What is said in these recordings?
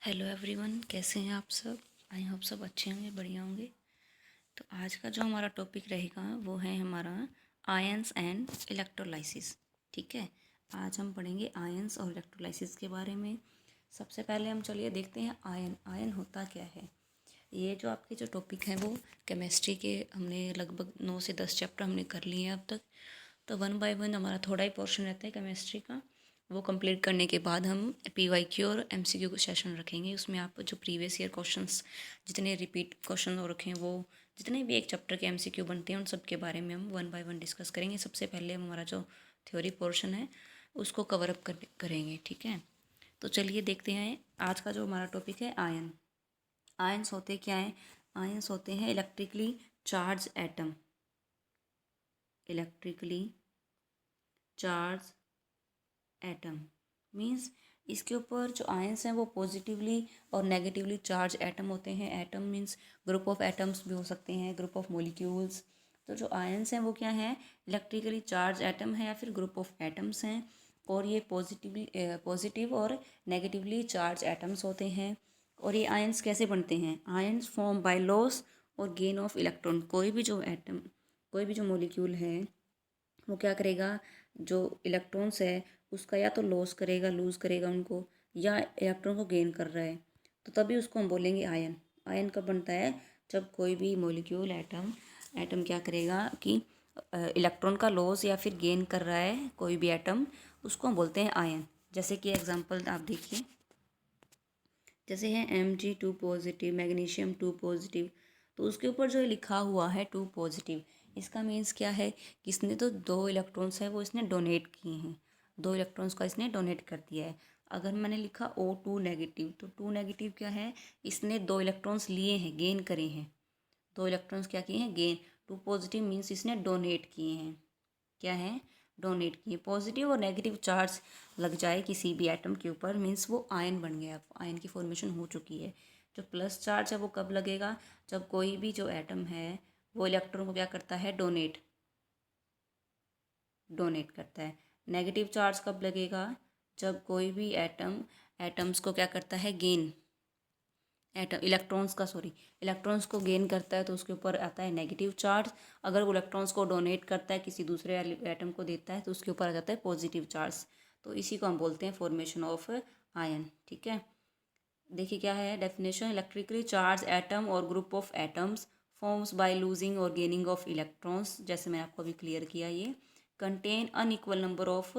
Hello everyone, कैसे हैं आप सब। आई होप सब अच्छे होंगे, बढ़िया होंगे। तो आज का जो हमारा टॉपिक रहेगा वो है हमारा आयंस एंड इलेक्ट्रोलाइसिस। ठीक है, आज हम पढ़ेंगे आयंस और इलेक्ट्रोलाइसिस के बारे में। सबसे पहले हम चलिए देखते हैं आयन आयन होता क्या है। ये जो आपके जो टॉपिक हैं वो केमिस्ट्री के हमने लगभग 9 से 10 चैप्टर हमने कर लिए हैं अब तक। तो वन बाय वन हमारा थोड़ा ही पोर्शन रहता है केमिस्ट्री का। वो कंप्लीट करने के बाद हम PYQ और MCQ सेशन रखेंगे। उसमें आप जो प्रीवियस ईयर क्वेश्चंस जितने रिपीट क्वेश्चन हो रखे हैं, वो जितने भी एक चैप्टर के MCQ बनते हैं उन सब के बारे में हम वन बाय वन डिस्कस करेंगे। सबसे पहले हम हमारा जो थ्योरी पोर्शन है उसको कवर अप करेंगे। ठीक है, तो चलिए देखते हैं आज का जो हमारा टॉपिक है आयन। आयंस होते क्या हैं? आयंस होते हैं electrically charge atom. Electrically charge atom means इसके ऊपर जो आयंस हैं वो पॉजिटिवली और नेगेटिवली चार्ज एटम होते हैं। Atom means group of atoms भी हो सकते हैं, ग्रुप ऑफ मॉलिक्यूल्स। तो जो आयंस हैं वो क्या हैं? इलेक्ट्रिकली चार्ज एटम है या फिर ग्रुप ऑफ एटम्स हैं। और ये पॉजिटिव और नेगेटिवली चार्ज एटम्स होते हैं। और ये आयंस कैसे बनते हैं? आयंस फॉर्म बाय लॉस और गेन ऑफ इलेक्ट्रॉन। कोई भी जो मॉलिक्यूल है वो क्या करेगा, जो इलेक्ट्रॉन्स है उसका या तो लॉस करेगा, लूज़ करेगा उनको, या इलेक्ट्रॉन को गेन कर रहा है, तो तभी उसको हम बोलेंगे आयन। आयन कब बनता है? जब कोई भी मॉलिक्यूल एटम एटम क्या करेगा कि इलेक्ट्रॉन का लॉस या फिर गेन कर रहा है कोई भी एटम, उसको हम बोलते हैं आयन। जैसे कि एग्जांपल आप देखिए, जैसे है Mg2 पॉजिटिव, मैग्नीशियम 2 पॉजिटिव। तो उसके ऊपर जो लिखा हुआ है 2 पॉजिटिव, इसका मीन्स क्या है कि इसने तो 2 इलेक्ट्रॉन्स है वो इसने डोनेट किए हैं, 2 इलेक्ट्रॉन्स का इसने डोनेट कर दिया है। अगर मैंने लिखा O2 नेगेटिव, तो 2 नेगेटिव क्या है? इसने 2 इलेक्ट्रॉन्स लिए हैं, गेन करे हैं। 2 इलेक्ट्रॉन्स क्या किए हैं? गेन। 2 पॉजिटिव मीन्स इसने डोनेट किए हैं। क्या है? डोनेट किए। पॉजिटिव और नेगेटिव चार्ज लग जाए किसी भी एटम के ऊपर मीन्स वो आयन बन गया, आयन की फॉर्मेशन हो चुकी है। जो प्लस चार्ज है वो कब लगेगा? जब कोई भी जो एटम है वो इलेक्ट्रॉन को क्या करता है? डोनेट करता है। नेगेटिव चार्ज कब लगेगा? जब कोई भी एटम्स को क्या करता है? गेन। इलेक्ट्रॉन्स को गेन करता है तो उसके ऊपर आता है नेगेटिव चार्ज। अगर वो इलेक्ट्रॉन्स को डोनेट करता है, किसी दूसरे एटम को देता है, तो उसके ऊपर आ जाता है पॉजिटिव चार्ज। तो इसी को हम बोलते हैं फॉर्मेशन ऑफ आयन। ठीक है, देखिए क्या है डेफिनेशन। इलेक्ट्रिकली चार्ज एटम और group of atoms forms by losing और गेनिंग ऑफ इलेक्ट्रॉन्स। जैसे मैंने आपको अभी क्लियर किया, ये contain unequal number of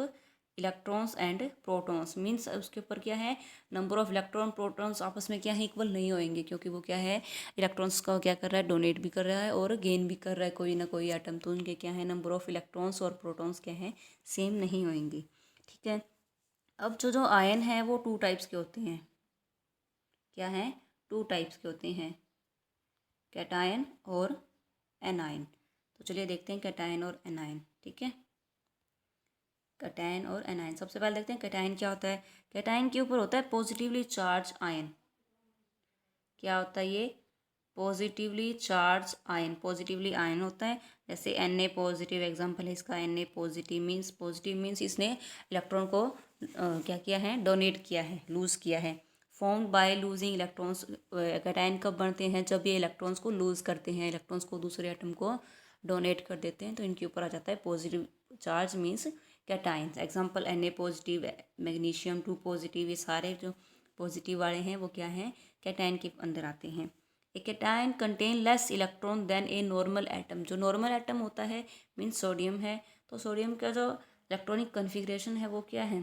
electrons and protons. Means उसके ऊपर क्या है? नंबर ऑफ इलेक्ट्रॉन प्रोटॉन्स आपस में क्या है? इक्वल नहीं होंगे, क्योंकि वो क्या है? इलेक्ट्रॉन्स का क्या कर रहा है? डोनेट भी कर रहा है और गेन भी कर रहा है कोई ना कोई एटम। तो उनके क्या है? नंबर ऑफ इलेक्ट्रॉन्स और प्रोटॉन्स क्या है? सेम नहीं होंगे। ठीक है, अब जो जो आयन है वो 2 टाइप्स के होते हैं। क्या है? 2 टाइप्स के होते हैं, कैटायन और एनायन। तो चलिए देखते हैं कैटायन और एनायन। ठीक है, कैटायन और एनायन। सबसे पहले देखते हैं कैटायन क्या होता है। कैटायन के ऊपर होता है पॉजिटिवली चार्ज आयन। क्या होता है ये? Positively charge ion. Positively ion होता है। जैसे Na पॉजिटिव एग्जांपल है इसका। Na पॉजिटिव मीन्स इसने इलेक्ट्रॉन को क्या किया है? डोनेट किया है, लूज़ किया है। Formed by losing electrons. Cation कब बनते हैं? जब ये इलेक्ट्रॉन्स को लूज़ करते हैं, इलेक्ट्रॉन्स को दूसरे एटम को डोनेट कर देते हैं, तो इनके ऊपर आ जाता है positive charge means cations. Example Na positive, magnesium 2 positive, ये सारे जो पॉजिटिव वाले हैं वो क्या हैं? कैटायन के अंदर आते हैं। A cation contain less electron than a normal atom. जो नॉर्मल एटम होता है मीन्स सोडियम है, तो सोडियम का जो इलेक्ट्रॉनिक कन्फिग्रेशन है वो क्या है?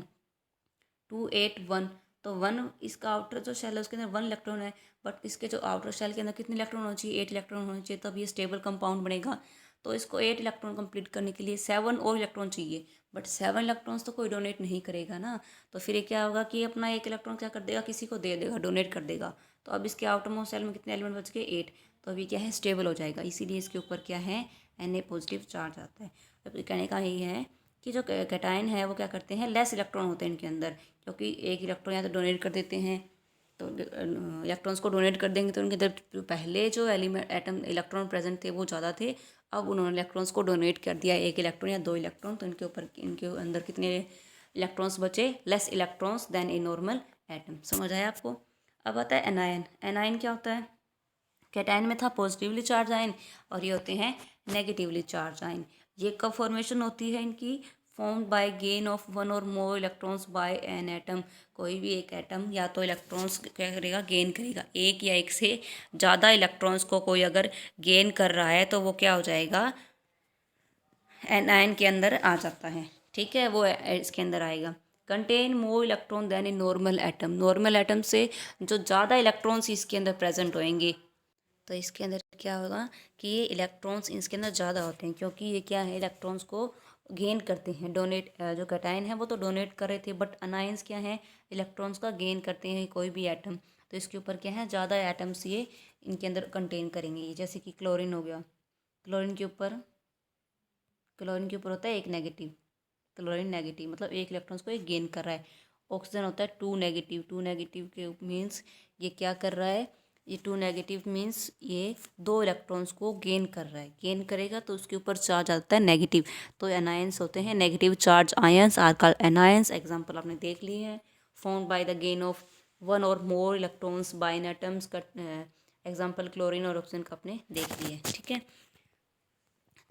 281। तो 1 इसका आउटर जो शेल है उसके अंदर 1 इलेक्ट्रॉन है, बट इसके जो आउटर शेल के अंदर कितने इलेक्ट्रॉन होने चाहिए? 8 इलेक्ट्रॉन होने चाहिए, तब ये स्टेबल कंपाउंड बनेगा। तो इसको 8 इलेक्ट्रॉन कंप्लीट करने के लिए 7 और इलेक्ट्रॉन चाहिए, बट 7 इलेक्ट्रॉन्स तो कोई डोनेट नहीं करेगा ना। तो फिर ये क्या होगा कि अपना 1 इलेक्ट्रॉन क्या कर देगा? किसी को दे देगा, डोनेट कर देगा। तो अब इसके आउटर मोस्ट सेल में कितने एलिमेंट बच गए? 8। तो अभी क्या है? स्टेबल हो जाएगा। इसीलिए इसके ऊपर क्या है? Na पॉजिटिव चार्ज आता है। अब कहने का यही है कि जो कैटायन है वो क्या करते हैं? लेस इलेक्ट्रॉन होते हैं इनके अंदर, क्योंकि 1 इलेक्ट्रॉन या तो डोनेट कर देते हैं, तो इलेक्ट्रॉन्स को डोनेट कर देंगे तो उनके अंदर पहले जो एलिमेंट एटम इलेक्ट्रॉन प्रेजेंट थे वो ज़्यादा थे। अब उन्होंने इलेक्ट्रॉन्स को डोनेट कर दिया, 1 इलेक्ट्रॉन या 2 इलेक्ट्रॉन, तो इनके अंदर कितने इलेक्ट्रॉन्स बचे? Less electrons than a normal atom. समझ आया आपको? अब आता है एनायन। एनायन क्या होता है? कैटायन में था पॉजिटिवली चार्ज आयन और ये होते हैं नेगेटिवली चार्ज आयन। ये कब फॉर्मेशन होती है इनकी? Formed by gain of one or more electrons by an atom. कोई भी एक एटम या तो इलेक्ट्रॉन्स क्या करेगा? गेन करेगा। एक या एक से ज़्यादा इलेक्ट्रॉन्स को कोई अगर गेन कर रहा है तो वो क्या हो जाएगा? एनायन के अंदर आ जाता है। ठीक है, वो इसके अंदर आएगा। Contain more electron than in normal atom. Normal atom से जो ज़्यादा इलेक्ट्रॉन्स इसके अंदर प्रेजेंट होंगे तो इसके अंदर क्या होगा कि ये इलेक्ट्रॉन्स इसके अंदर ज़्यादा होते हैं, क्योंकि ये क्या है? इलेक्ट्रॉन्स को गेन करते हैं। डोनेट जो कैटायन है वो तो डोनेट कर रहे थे, बट अनायंस क्या है? इलेक्ट्रॉन्स का गेन करते हैं कोई भी एटम। तो इसके ऊपर क्या है? ज़्यादा एटम्स ये इनके अंदर कंटेन करेंगे। जैसे कि क्लोरीन हो गया। क्लोरीन के ऊपर क्लोरीन के ऊपर होता है एक नेगेटिव। क्लोरीन नेगेटिव मतलब एक इलेक्ट्रॉन्स को एक गेन कर रहा है। ऑक्सीजन होता है टू नेगेटिव। टू नेगेटिव के मीन्स ये क्या कर रहा है? ये टू नेगेटिव मीन्स ये दो इलेक्ट्रॉन्स को गेन कर रहा है। गेन करेगा तो उसके ऊपर चार्ज आता है नेगेटिव। तो एनायंस होते हैं negative charge ions are called anions. Example आपने देख ली है। Found by the gain of one or more electrons by an atoms का एग्जांपल क्लोरीन और ऑक्सीजन का आपने देख लिया है। ठीक है,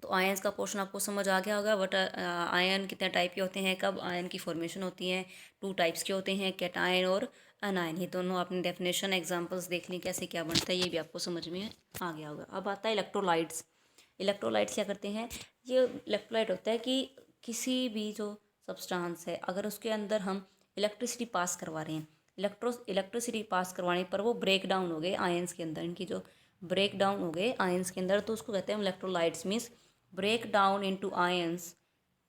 तो आयंस का पोर्शन आपको समझ आ गया होगा। बट आयन कितने टाइप के होते हैं, कब आयन की फॉर्मेशन होती है? टू टाइप्स के होते हैं, कैटायन और अनायन। ये दोनों आपने डेफिनेशन एग्जांपल्स देख ली कैसे क्या बनता है, ये भी आपको समझ में आ गया होगा। अब आता है इलेक्ट्रोलाइट्स। इलेक्ट्रोलाइट्स क्या करते हैं? ये इलेक्ट्रोलाइट होता है कि किसी भी जो सब्सटेंस है अगर उसके अंदर हम इलेक्ट्रिसिटी पास करवा रहे हैं, इलेक्ट्रिसिटी पास करवाने पर वो ब्रेक डाउन हो गए आयंस के अंदर, इनकी जो ब्रेक डाउन हो गए आयंस के अंदर, तो उसको कहते हैं electrolytes. Means break down into ions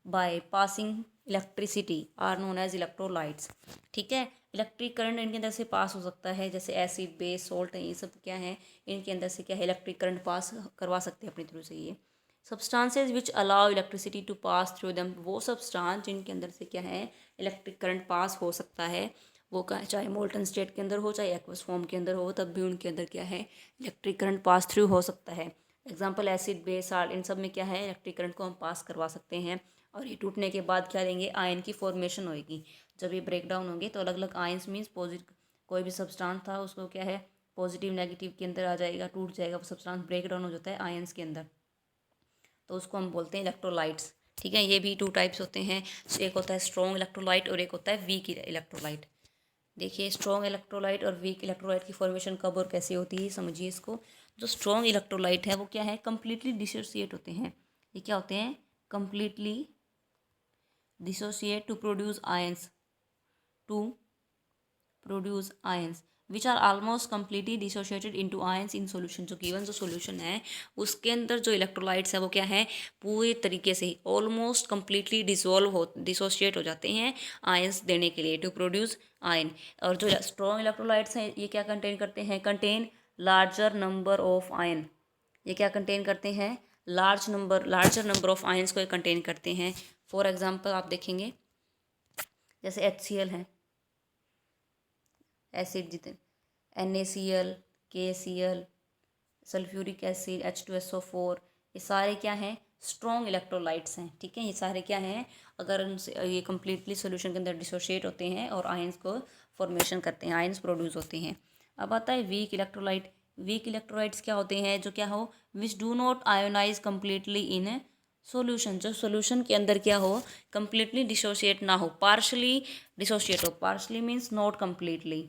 by passing electricity are known as electrolytes। ठीक है, इलेक्ट्रिक करंट इनके अंदर से पास हो सकता है, जैसे एसिड बेस सॉल्ट है, ये सब क्या है? इनके अंदर से क्या है? इलेक्ट्रिक करंट पास करवा सकते हैं अपने थ्रू से। ये substances which allow electricity to pass through them, वो सब्सटेंस जिनके अंदर से क्या है? इलेक्ट्रिक करंट पास हो सकता है। वो का चाहे मोल्टन स्टेट के अंदर हो चाहे एक्वस फॉर्म के अंदर हो, तब भी उनके अंदर क्या है? इलेक्ट्रिक करंट पास थ्रू हो सकता है। एग्जाम्पल एसिड बेस साल्ट, इन सब में क्या है? इलेक्ट्रिक करंट को हम पास करवा सकते हैं। और ये टूटने के बाद क्या देंगे? आयन की फॉर्मेशन होगी। जब ये ब्रेक डाउन होंगे तो अलग अलग आयंस मीन्स पॉजिटिव, कोई भी सब्सटेंस था उसको क्या है? पॉजिटिव नेगेटिव के अंदर आ जाएगा, टूट जाएगा, वो सब्सटेंस ब्रेक डाउन हो जाता है आयंस के अंदर, तो उसको हम बोलते हैं इलेक्ट्रोलाइट्स। ठीक है, ये भी टू टाइप्स होते हैं। एक होता है स्ट्रॉन्ग इलेक्ट्रोलाइट और एक होता है वीक इलेक्ट्रोलाइट। देखिए, स्ट्रॉन्ग इलेक्ट्रोलाइट और वीक इलेक्ट्रोलाइट की फॉर्मेशन कब और कैसे होती है समझिए इसको। जो स्ट्रॉन्ग इलेक्ट्रोलाइट है वो क्या है? कंप्लीटली डिसोसिएट होते हैं। ये क्या होते हैं? Completely dissociate to produce ions, to produce ions which are almost completely dissociated into ions in solution. जो गिवन जो सॉल्यूशन है उसके अंदर जो इलेक्ट्रोलाइट्स है वो क्या है? पूरे तरीके से ऑलमोस्ट कम्प्लीटली डिसोशिएट हो जाते हैं आयंस देने के लिए, टू प्रोड्यूस आयन। और जो स्ट्रॉन्ग इलेक्ट्रोलाइट्स हैं ये क्या कंटेन करते हैं? Contain larger number of ion. ये क्या कंटेन करते हैं? लार्जर नंबर ऑफ आयंस को कंटेन करते हैं। फॉर एग्जाम्पल आप देखेंगे जैसे HCl है, एसिड जितने NaCl, KCl, sulphuric acid, H2SO4, ये सारे क्या हैं? स्ट्रॉन्ग इलेक्ट्रोलाइट्स हैं। ठीक है, ये सारे क्या हैं? अगर उनसे ये कम्प्लीटली सोल्यूशन के अंदर डिसोशिएट होते हैं और आयंस को फॉर्मेशन करते हैं, आयंस प्रोड्यूस होते हैं। अब आता है वीक इलेक्ट्रोलाइट। वीक इलेक्ट्रोलाइट्स क्या होते हैं? जो क्या हो? Which do not ionize completely in solution. जो सोल्यूशन के अंदर क्या हो? कम्प्लीटली डिसोशिएट ना हो, पार्शली डिसोशिएट हो। पार्शली मीन्स नॉट कम्प्लीटली,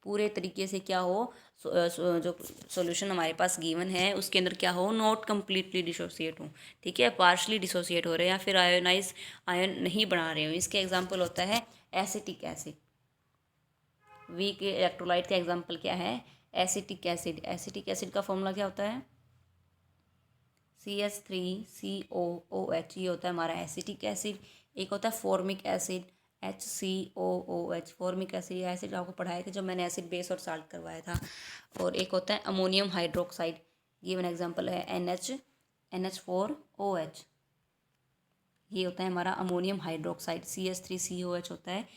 पूरे तरीके से क्या हो? जो सॉल्यूशन हमारे पास गिवन है उसके अंदर क्या हो? नॉट कम्प्लीटली डिसोसिएट हो। ठीक है, पार्शली डिसोसिएट हो रहे हैं या फिर आयोनाइज आयन नहीं बना रहे हो। इसके एग्जांपल होता है एसिटिक एसिड। वीक इलेक्ट्रोलाइट का एग्जांपल क्या है? Acetic acid. एसिटिक एसिड का फॉर्मूला क्या होता है? CH3COOH, ये होता है हमारा एसिटिक एसिड। एक होता है formic acid, HCOOH। Formic acid या एसिड आपको पढ़ाए थे जब मैंने एसिड बेस और साल्ट करवाया था। और एक होता है अमोनियम हाइड्रोक्साइड। ये वन एग्जांपल है NH4OH। ये होता है हमारा अमोनियम हाइड्रोक्साइड। CH3COH होता है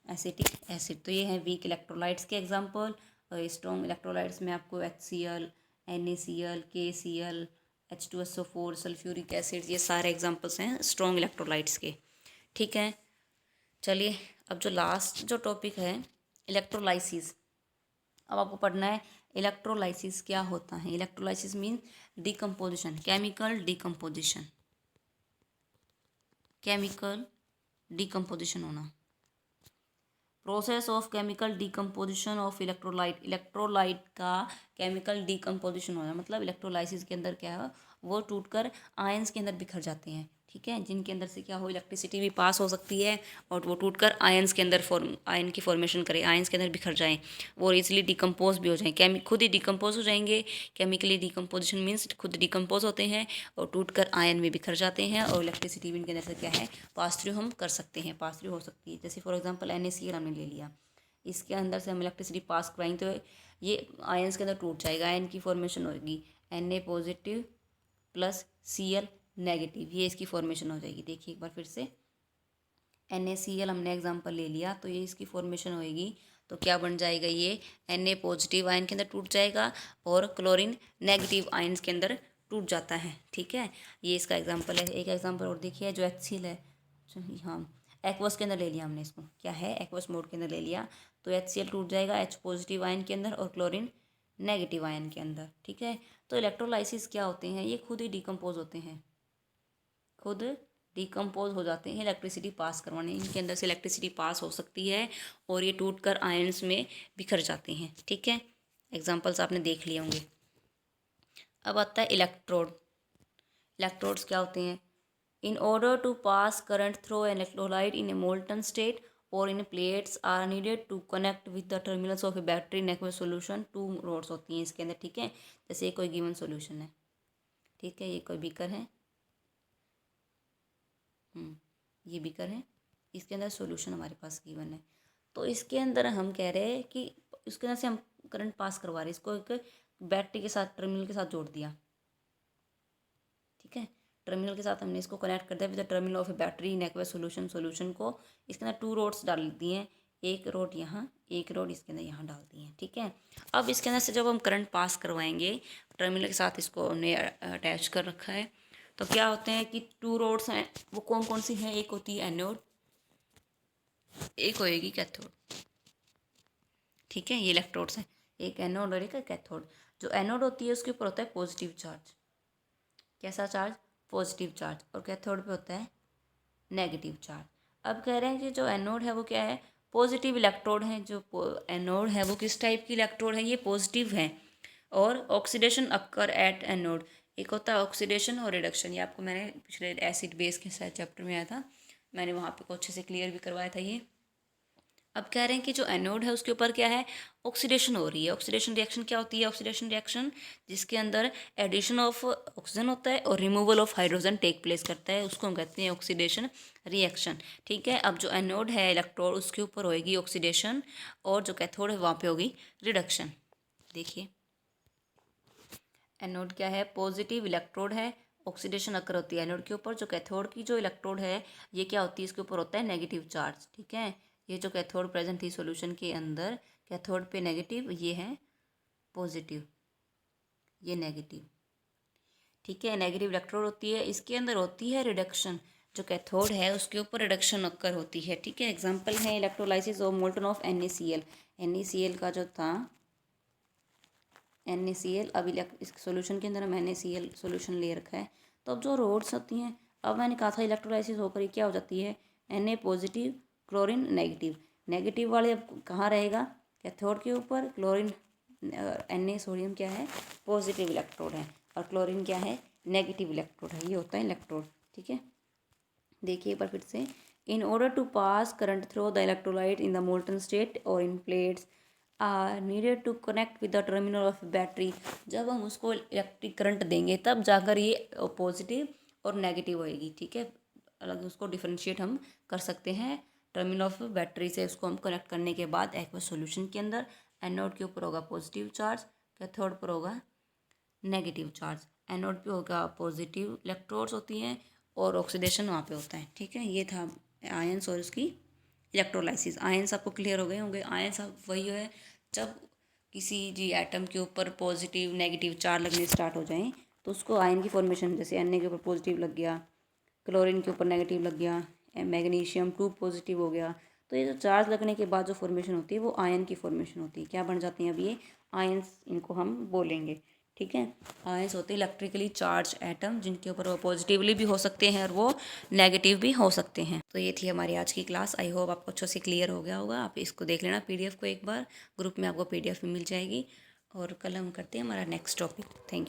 एसिटिक एसिड। तो ये है वीक इलेक्ट्रोलाइट्स के एग्जांपल। स्ट्रॉन्ग इलेक्ट्रोलाइट्स में आपको HCl, NaCl, KCl, H2SO4, sulphuric acid, ये सारे एग्जांपल्स हैं स्ट्रॉन्ग इलेक्ट्रोलाइट्स के। ठीक है, चलिए अब जो लास्ट जो टॉपिक है इलेक्ट्रोलाइसिस। अब आपको पढ़ना है इलेक्ट्रोलाइसिस क्या होता है। Electrolysis mean decomposition, chemical decomposition, chemical decomposition होना, process of chemical decomposition of electrolyte. Electrolyte का केमिकल डिकम्पोजिशन होना मतलब इलेक्ट्रोलाइसिस के अंदर क्या है, वो टूटकर आयंस के अंदर बिखर जाते हैं, ठीक है, जिनके अंदर से क्या हो, इलेक्ट्रिसिटी भी पास हो सकती है और वो टूटकर आयंस के अंदर आयन की फॉर्मेशन करे, आयंस के अंदर बिखर जाएं, वो इजीली डिकम्पोज भी हो जाएं, खुद ही डिकम्पोज हो जाएंगे। केमिकली डिकम्पोजिशन मीन्स खुद डिकम्पोज होते हैं और टूटकर आयन में बिखर जाते हैं और इलेक्ट्रिसिटी भी इनके अंदर से क्या है, पास थ्रू हम कर सकते हैं, पास थ्रू हो सकती है। जैसे फॉर एग्जांपल NaCl हमने ले लिया, इसके अंदर से हम इलेक्ट्रिसिटी पास कराएंगे तो ये आयंस के अंदर टूट जाएगा, आयन की फॉर्मेशन होगी Na positive plus Cl negative, ये इसकी फॉर्मेशन हो जाएगी। देखिए एक बार फिर से, NaCl हमने एग्जांपल ले लिया तो ये इसकी फॉर्मेशन होएगी, तो क्या बन जाएगा, ये Na पॉजिटिव आयन के अंदर टूट जाएगा और क्लोरीन नेगेटिव आयन्स के अंदर टूट जाता है, ठीक है, ये इसका एग्जांपल है। एक एग्जांपल और देखिए जो HCl है, हाँ एक्वस के अंदर ले लिया हमने, इसको क्या है, एक्वस मोड के अंदर ले लिया, तो HCl टूट जाएगा H पॉजिटिव आयन के अंदर और क्लोरीन नेगेटिव आयन के अंदर, ठीक है। तो इलेक्ट्रोलाइसिस क्या होते हैं, ये खुद ही डिकम्पोज होते हैं, खुद डिकम्पोज हो जाते हैं इलेक्ट्रिसिटी पास करवाने, इनके अंदर से इलेक्ट्रिसिटी पास हो सकती है और ये टूटकर आयंस में बिखर जाते हैं, ठीक है। एग्जांपल्स आपने देख लिए होंगे। अब आता है इलेक्ट्रोड। इलेक्ट्रोड्स क्या होते हैं, in order to pass current through an electrolyte in a molten state or in plates are needed to connect with the terminals of a battery in aqueous solution. 2 rods होती हैं इसके अंदर, ठीक है। जैसे कोई गिवन सॉल्यूशन है, ठीक है, ये कोई बीकर है, ये बीकर है, इसके अंदर सॉल्यूशन हमारे पास गिवन है, तो इसके अंदर हम कह रहे हैं कि इसके अंदर से हम करंट पास करवा रहे हैं, इसको एक बैटरी के साथ, टर्मिनल के साथ जोड़ दिया, ठीक है, टर्मिनल के साथ हमने इसको कनेक्ट कर दिया with the terminal of a battery in aqueous solution. Solution को इसके अंदर 2 रोड्स डाल दिए, एक रोड यहाँ, एक रोड इसके अंदर यहाँ डाल दिए, ठीक है। अब इसके अंदर से जब हम करंट पास करवाएंगे, टर्मिनल के साथ इसको हमने अटैच कर रखा है, तो क्या होते हैं कि 2 रोड्स हैं, वो कौन कौन सी हैं, एक होती है एनोड, एक होएगी कैथोड, ठीक है, ये इलेक्ट्रोड्स हैं, एक एनोड और एक कैथोड। जो एनोड होती है उसके ऊपर होता है पॉजिटिव चार्ज, कैसा चार्ज, पॉजिटिव चार्ज, और कैथोड पे होता है नेगेटिव चार्ज। अब कह रहे हैं कि जो एनोड है वो क्या है, पॉजिटिव इलेक्ट्रोड है, जो एनोड है वो किस टाइप की इलेक्ट्रोड है, ये पॉजिटिव है, और ऑक्सीडेशन अक्कर एट एनोड। एक होता है ऑक्सीडेशन और रिडक्शन, ये आपको मैंने पिछले एसिड बेस के साथ चैप्टर में आया था, मैंने वहाँ पे अच्छे से क्लियर भी करवाया था ये। अब कह रहे हैं कि जो एनोड है उसके ऊपर क्या है, ऑक्सीडेशन हो रही है। ऑक्सीडेशन रिएक्शन क्या होती है, ऑक्सीडेशन रिएक्शन जिसके अंदर एडिशन ऑफ ऑक्सीजन होता है और removal of hydrogen take place करता है, उसको हम कहते हैं ऑक्सीडेशन रिएक्शन, ठीक है। अब जो एनोड है इलेक्ट्रोड, उसके ऊपर होएगी ऑक्सीडेशन और जो कैथोड है वहाँ पे होगी रिडक्शन। देखिए एनोड क्या है, पॉजिटिव इलेक्ट्रोड है, ऑक्सीडेशन अकर होती है एनोड के ऊपर। जो कैथोड की जो इलेक्ट्रोड है ये क्या होती है, इसके ऊपर होता है नेगेटिव चार्ज, ठीक है। ये जो कैथोड प्रेजेंट थी सॉल्यूशन के अंदर, कैथोड पे नेगेटिव, ये है पॉजिटिव, ये नेगेटिव, ठीक है, नेगेटिव इलेक्ट्रोड होती है। इसके अंदर होती है रिडक्शन, जो कैथोड है उसके ऊपर रिडक्शन अकर होती है, ठीक है। एग्जाम्पल है electrolysis of molten of NaCl। NaCl का जो था NaCl, अब इस सॉल्यूशन के अंदर हम NaCl सॉल्यूशन ले रखा है, तो अब जो रोड्स होती हैं, अब मैंने कहा था इलेक्ट्रोलाइसिस होकर ये क्या हो जाती है, Na positive chlorine negative, negative वाले अब कहाँ रहेगा, कैथोड के ऊपर, क्लोरीन Na सोडियम क्या है, पॉजिटिव इलेक्ट्रोड है और क्लोरीन क्या है, नेगेटिव इलेक्ट्रोड है, ये होता है इलेक्ट्रोड, ठीक है। देखिए एक बार फिर से, in order to pass current through the electrolyte in the molten state or in plates are needed to connect with the terminal of battery. जब हम उसको इलेक्ट्रिक करंट देंगे तब जाकर ये पॉजिटिव और नेगेटिव होएगी, ठीक है। अलग उसको डिफरेंशिएट हम कर सकते हैं टर्मिनल ऑफ बैटरी से, उसको हम कनेक्ट करने के बाद एक्वस सॉल्यूशन के अंदर एनोड के ऊपर होगा पॉजिटिव चार्ज, कैथोड पर होगा नेगेटिव चार्ज। एनोड पे होगा पॉजिटिव इलेक्ट्रोड्स होती हैं और ऑक्सीडेशन वहाँ पे होता है, ठीक है। ये था आयंस और उसकी इलेक्ट्रोलाइसिस। आयंस आपको क्लियर हो गए होंगे, आयंस आप वही है जब किसी जी एटम के ऊपर पॉजिटिव नेगेटिव चार्ज लगने स्टार्ट हो जाएं तो उसको आयन की फॉर्मेशन, जैसे Na के ऊपर पॉजिटिव लग गया, क्लोरीन के ऊपर नेगेटिव लग गया, मैग्नीशियम 2 पॉजिटिव हो गया, तो ये जो चार्ज लगने के बाद जो फॉर्मेशन होती है वो आयन की फॉर्मेशन होती है। क्या बन जाते हैं अब ये आयंस, इनको हम बोलेंगे। ठीक है, आयंस होते हैं इलेक्ट्रिकली चार्ज एटम, जिनके ऊपर वो पॉजिटिवली भी हो सकते हैं और वो नेगेटिव भी हो सकते हैं। तो ये थी हमारी आज की क्लास। आई होप आपको अच्छे से क्लियर हो गया होगा। आप इसको देख लेना पीडीएफ को एक बार, ग्रुप में आपको पीडीएफ मिल जाएगी। और कल हम करते हैं हमारा नेक्स्ट टॉपिक। Thank you.